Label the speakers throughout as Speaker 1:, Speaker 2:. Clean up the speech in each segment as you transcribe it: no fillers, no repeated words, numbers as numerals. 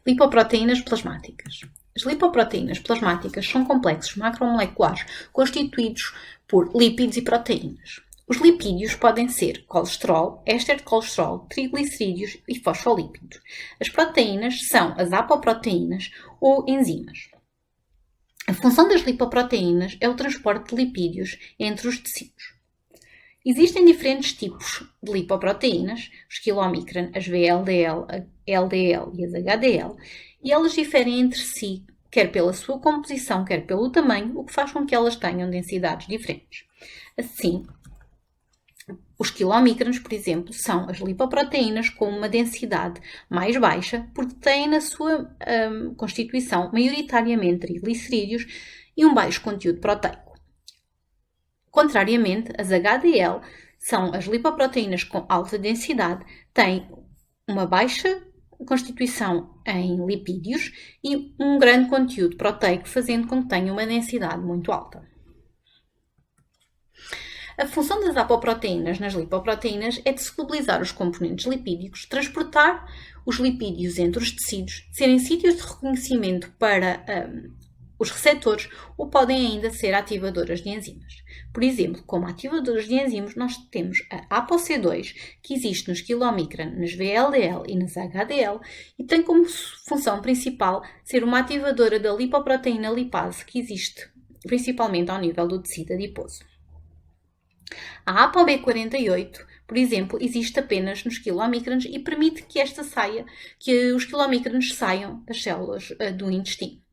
Speaker 1: Lipoproteínas plasmáticas. As lipoproteínas plasmáticas são complexos macromoleculares constituídos por lípidos e proteínas. Os lipídios podem ser colesterol, éster de colesterol, triglicerídeos e fosfolípidos. As proteínas são as apoproteínas ou enzimas. A função das lipoproteínas é o transporte de lipídios entre os tecidos. Existem diferentes tipos de lipoproteínas, os quilomicron, as VLDL, a LDL e as HDL, e elas diferem entre si, quer pela sua composição, quer pelo tamanho, o que faz com que elas tenham densidades diferentes. Assim, os quilomicrons, por exemplo, são as lipoproteínas com uma densidade mais baixa, porque têm na sua constituição maioritariamente triglicerídeos e um baixo conteúdo proteico. Contrariamente, as HDL são as lipoproteínas com alta densidade, têm uma baixa constituição em lipídios e um grande conteúdo proteico, fazendo com que tenham uma densidade muito alta. A função das apoproteínas nas lipoproteínas é de solubilizar os componentes lipídicos, transportar os lipídios entre os tecidos, serem sítios de reconhecimento para os receptores ou podem ainda ser ativadoras de enzimas. Por exemplo, como ativadoras de enzimas, nós temos a ApoC2, que existe nos quilomicron, nas VLDL e nas HDL, e tem como função principal ser uma ativadora da lipoproteína lipase, que existe principalmente ao nível do tecido adiposo. A ApoB48, por exemplo, existe apenas nos quilomicrons e permite que os quilomicrons saiam das células do intestino.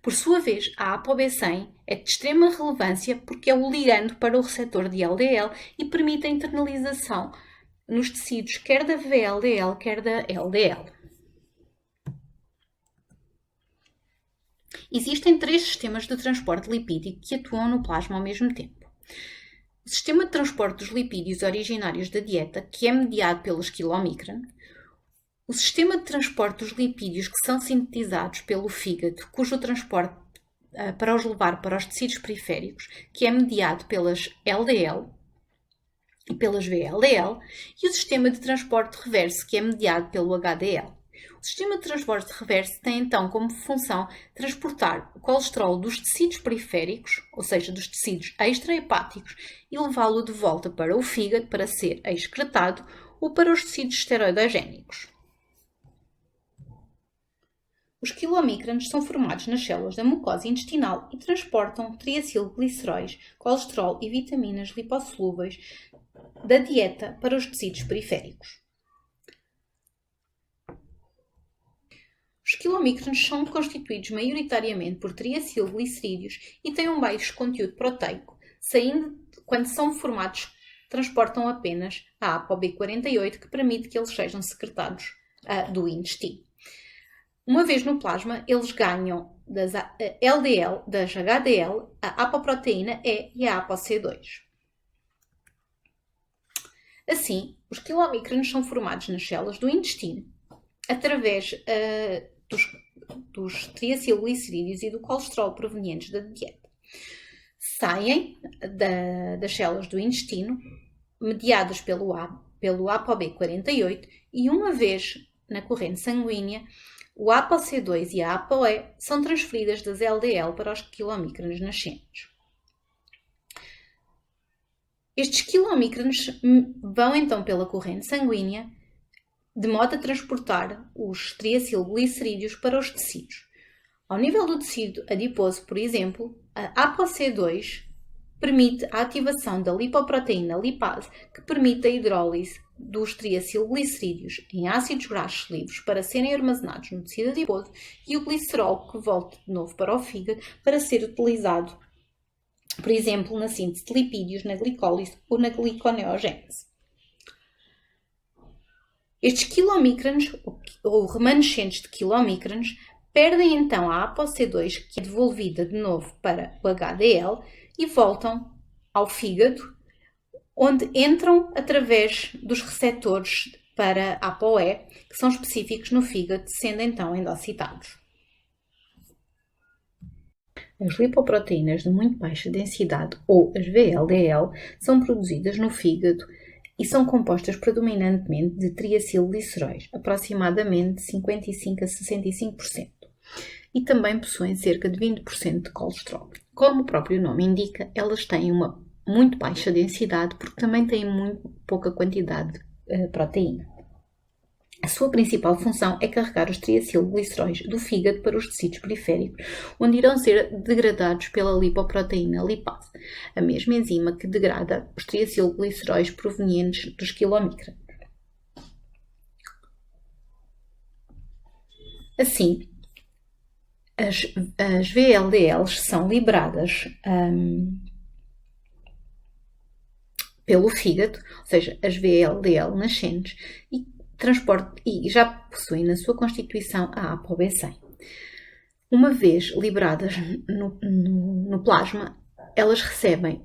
Speaker 1: Por sua vez, a ApoB100 é de extrema relevância porque é o ligando para o receptor de LDL e permite a internalização nos tecidos quer da VLDL, quer da LDL. Existem 3 sistemas de transporte lipídico que atuam no plasma ao mesmo tempo. O sistema de transporte dos lipídios originários da dieta, que é mediado pelos quilomicron. O sistema de transporte dos lipídios que são sintetizados pelo fígado, cujo transporte para os levar para os tecidos periféricos, que é mediado pelas LDL e pelas VLDL, e o sistema de transporte reverso, que é mediado pelo HDL. O sistema de transporte reverso tem então como função transportar o colesterol dos tecidos periféricos, ou seja, dos tecidos extrahepáticos, e levá-lo de volta para o fígado para ser excretado ou para os tecidos esteroidogénicos. Os quilomicrons são formados nas células da mucosa intestinal e transportam triacilgliceróis, colesterol e vitaminas lipossolúveis da dieta para os tecidos periféricos. Os quilomicrons são constituídos maioritariamente por triacilglicerídeos e têm um baixo conteúdo proteico, quando são formados, transportam apenas a ApoB48, que permite que eles sejam secretados do intestino. Uma vez no plasma, eles ganham das LDL, das HDL, a apoproteína E e a ApoC2. Assim, os quilomicrons são formados nas células do intestino através dos triacilglicerídeos e do colesterol provenientes da dieta. Saem das células do intestino, mediadas pelo ApoB48, e uma vez na corrente sanguínea, o ApoC2 e a ApoE são transferidas das LDL para os quilomicrons nascentes. Estes quilomicrons vão então pela corrente sanguínea de modo a transportar os triacilglicerídeos para os tecidos. Ao nível do tecido adiposo, por exemplo, a ApoC2 permite a ativação da lipoproteína lipase, que permite a hidrólise dos triacilglicerídeos em ácidos graxos livres para serem armazenados no tecido adiposo e o glicerol que volta de novo para o fígado para ser utilizado, por exemplo, na síntese de lipídios, na glicólise ou na gliconeogênese. Estes quilomicrons, ou remanescentes de quilomicrons, perdem então a ApoC2, que é devolvida de novo para o HDL, e voltam ao fígado, onde entram através dos receptores para ApoE, que são específicos no fígado, sendo então endocitados. As lipoproteínas de muito baixa densidade, ou as VLDL, são produzidas no fígado e são compostas predominantemente de triacilgliceróis, aproximadamente 55 a 65%, e também possuem cerca de 20% de colesterol. Como o próprio nome indica, elas têm uma muito baixa densidade porque também têm muito pouca quantidade de proteína. A sua principal função é carregar os triacilgliceróis do fígado para os tecidos periféricos, onde irão ser degradados pela lipoproteína lipase, a mesma enzima que degrada os triacilgliceróis provenientes dos quilomicrons. Assim, as VLDLs são liberadas pelo fígado, ou seja, as VLDL nascentes, e já possuem na sua constituição a ApoB100. Uma vez liberadas no plasma, elas recebem,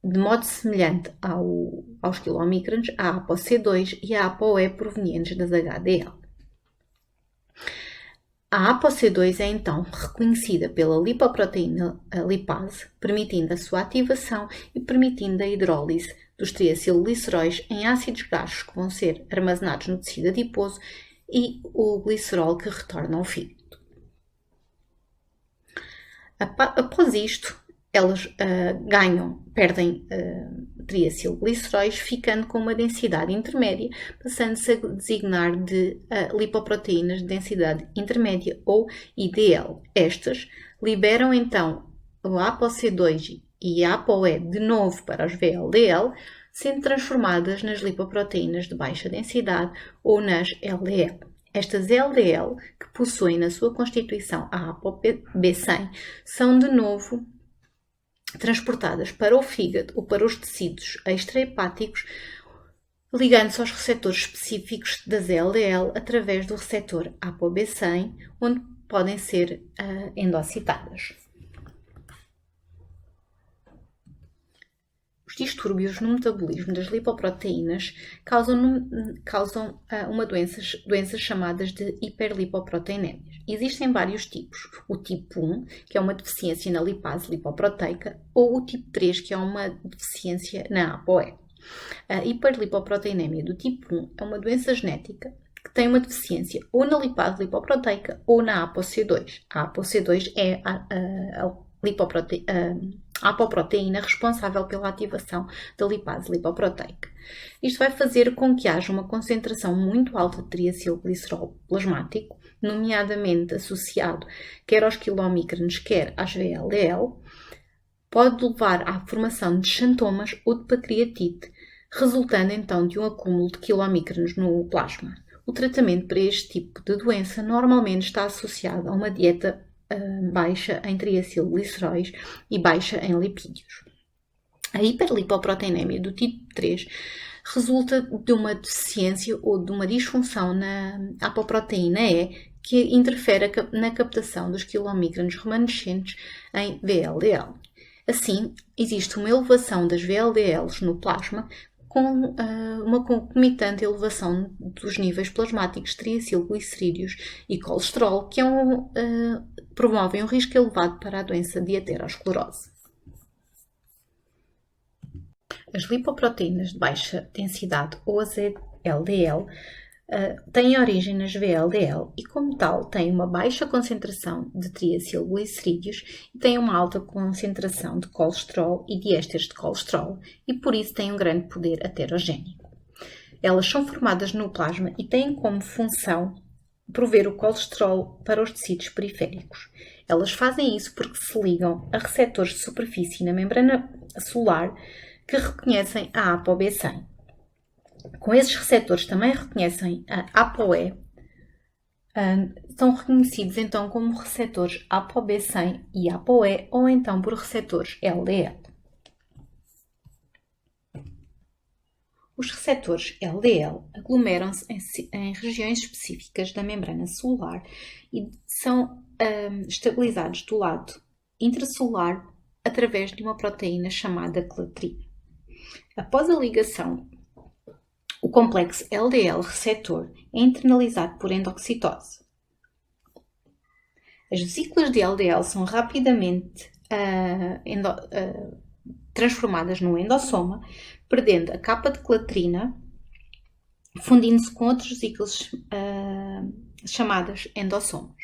Speaker 1: de modo semelhante aos quilomicrons, a ApoC2 e a ApoE provenientes das HDL. A ApoC2 é então reconhecida pela lipoproteína lipase, permitindo a sua ativação e permitindo a hidrólise dos triacilgliceróis em ácidos graxos que vão ser armazenados no tecido adiposo e o glicerol que retorna ao fígado. Após isto, elas perdem triacilgliceróis, ficando com uma densidade intermédia, passando-se a designar de lipoproteínas de densidade intermédia ou IDL. Estas liberam então o ApoC2 e a ApoE de novo para os VLDL, sendo transformadas nas lipoproteínas de baixa densidade ou nas LDL. Estas LDL, que possuem na sua constituição a ApoB100, são de novo transportadas para o fígado ou para os tecidos extrahepáticos, ligando-se aos receptores específicos das LDL através do receptor ApoB100, onde podem ser endocitadas. Os distúrbios no metabolismo das lipoproteínas causam doenças chamadas de hiperlipoproteinémias. Existem vários tipos. O tipo 1, que é uma deficiência na lipase lipoproteica, ou o tipo 3, que é uma deficiência na ApoE. A hiperlipoproteinémia do tipo 1 é uma doença genética que tem uma deficiência ou na lipase lipoproteica ou na ApoC2. A ApoC2 é a apoproteína responsável pela ativação da lipase lipoproteica. Isto vai fazer com que haja uma concentração muito alta de triacilglicerol plasmático, nomeadamente associado quer aos quilomicrons, quer às VLDL, pode levar à formação de xantomas ou de pancreatite, resultando então de um acúmulo de quilomicrons no plasma. O tratamento para este tipo de doença normalmente está associado a uma dieta baixa em triacilgliceróis e baixa em lipídios. A hiperlipoproteinemia do tipo 3 resulta de uma deficiência ou de uma disfunção na apoproteína E, que interfere na captação dos quilomicrons remanescentes em VLDL. Assim, existe uma elevação das VLDLs no plasma com uma concomitante elevação dos níveis plasmáticos de triacilglicerídeos e colesterol, que promovem um risco elevado para a doença de aterosclerose. As lipoproteínas de baixa densidade, ou as LDL, têm origem nas VLDL e, como tal, têm uma baixa concentração de triacilglicerídeos e têm uma alta concentração de colesterol e de ésteres de colesterol e, por isso, têm um grande poder aterogénico. Elas são formadas no plasma e têm como função prover o colesterol para os tecidos periféricos. Elas fazem isso porque se ligam a receptores de superfície na membrana celular que reconhecem a ApoB100. Com esses receptores também reconhecem a ApoE, são reconhecidos então como receptores ApoB100 e ApoE ou então por receptores LDL. Os receptores LDL aglomeram-se em regiões específicas da membrana celular e são estabilizados do lado intracelular através de uma proteína chamada clatrina. Após a ligação, o complexo LDL-receptor é internalizado por endoxitose. As vesículas de LDL são rapidamente transformadas no endossoma, perdendo a capa de clatrina, fundindo-se com outras vesículas chamadas endossomos.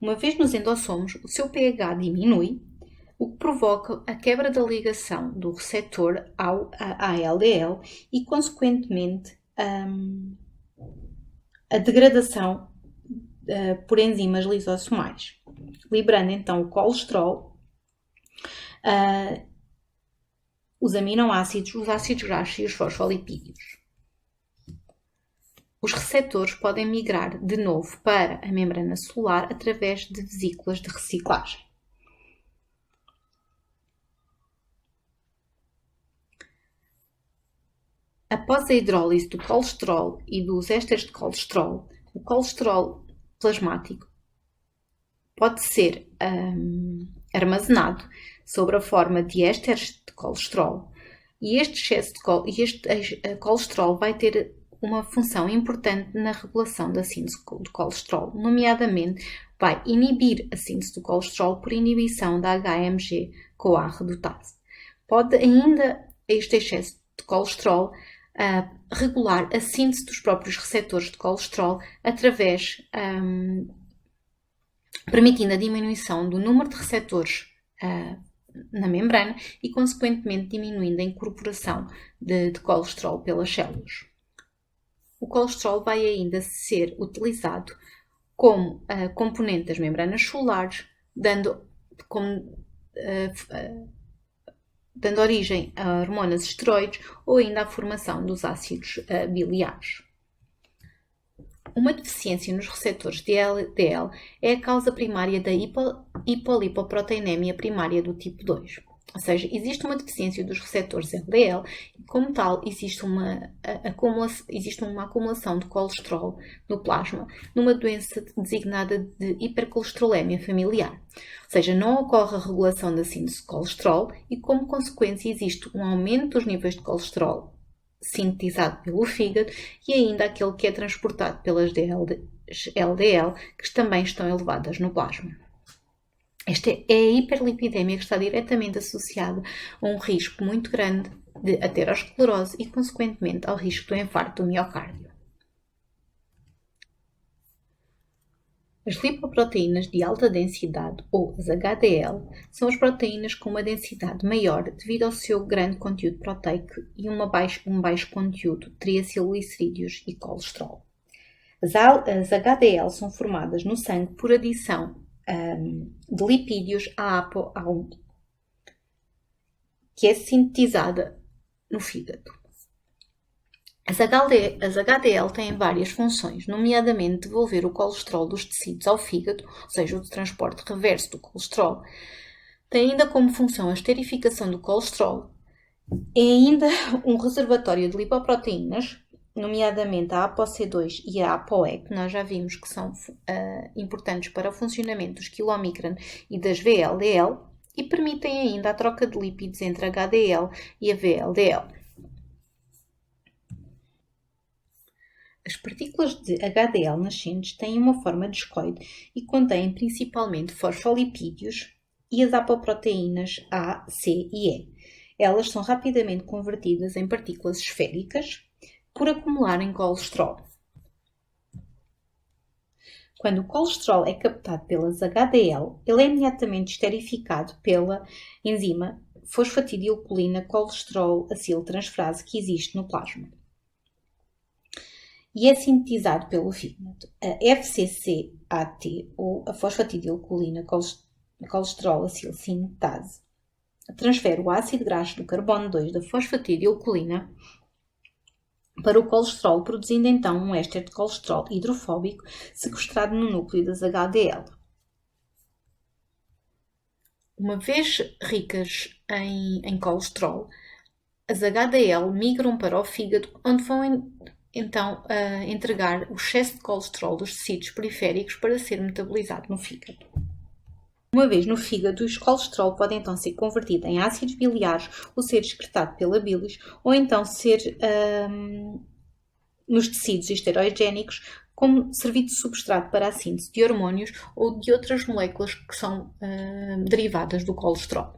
Speaker 1: Uma vez nos endossomos, o seu pH diminui, o que provoca a quebra da ligação do receptor à LDL e, consequentemente, a degradação por enzimas lisossomais, liberando então o colesterol, os aminoácidos, os ácidos graxos e os fosfolipídios. Os receptores podem migrar de novo para a membrana celular através de vesículas de reciclagem. Após a hidrólise do colesterol e dos ésteres de colesterol, o colesterol plasmático pode ser armazenado sob a forma de ésteres de colesterol e este excesso de colesterol vai ter uma função importante na regulação da síntese do colesterol, nomeadamente vai inibir a síntese do colesterol por inibição da HMG-CoA redutase. Pode ainda este excesso de colesterol regular a síntese dos próprios receptores de colesterol através, permitindo a diminuição do número de receptores na membrana e, consequentemente, diminuindo a incorporação de colesterol pelas células. O colesterol vai ainda ser utilizado como componente das membranas celulares, dando origem a hormonas esteroides ou ainda à formação dos ácidos biliares. Uma deficiência nos receptores de LDL é a causa primária da hipolipoproteinemia primária do tipo 2. Ou seja, existe uma deficiência dos receptores LDL e, como tal, existe uma acumulação de colesterol no plasma numa doença designada de hipercolesterolemia familiar. Ou seja, não ocorre a regulação da síntese de colesterol e, como consequência, existe um aumento dos níveis de colesterol sintetizado pelo fígado e ainda aquele que é transportado pelas LDL, que também estão elevadas no plasma. Esta é a hiperlipidemia que está diretamente associada a um risco muito grande de aterosclerose e, consequentemente, ao risco do infarto do miocárdio. As lipoproteínas de alta densidade, ou as HDL, são as proteínas com uma densidade maior devido ao seu grande conteúdo proteico e um baixo conteúdo de triacilglicerídeos e colesterol. As HDL são formadas no sangue por adição de lipídios à ApoA1, que é sintetizada no fígado. As HDL têm várias funções, nomeadamente devolver o colesterol dos tecidos ao fígado, ou seja, o transporte reverso do colesterol. Tem ainda como função a esterificação do colesterol. É ainda um reservatório de lipoproteínas, nomeadamente a ApoC2 e a ApoE, que nós já vimos que são importantes para o funcionamento dos quilomicron e das VLDL, e permitem ainda a troca de lípidos entre a HDL e a VLDL. As partículas de HDL nascentes têm uma forma discoide e contêm principalmente fosfolipídios e as apoproteínas A, C e E. Elas são rapidamente convertidas em partículas esféricas por acumularem colesterol. Quando o colesterol é captado pelas HDL, ele é imediatamente esterificado pela enzima fosfatidilcolina colesterol aciltransferase que existe no plasma e é sintetizado pelo fígado. A FCCAT, ou a fosfatidilcolina colesterol acilsintetase, transfere o ácido graxo do carbono 2 da fosfatidilcolina para o colesterol, produzindo então um éster de colesterol hidrofóbico sequestrado no núcleo das HDL. Uma vez ricas em colesterol, as HDL migram para o fígado, onde vão então entregar o excesso de colesterol dos tecidos periféricos para ser metabolizado no fígado. Uma vez no fígado, o colesterol pode então ser convertido em ácidos biliares ou ser excretado pela bilis, ou então ser nos tecidos esteroigénicos como servido de substrato para a síntese de hormônios ou de outras moléculas que são derivadas do colesterol.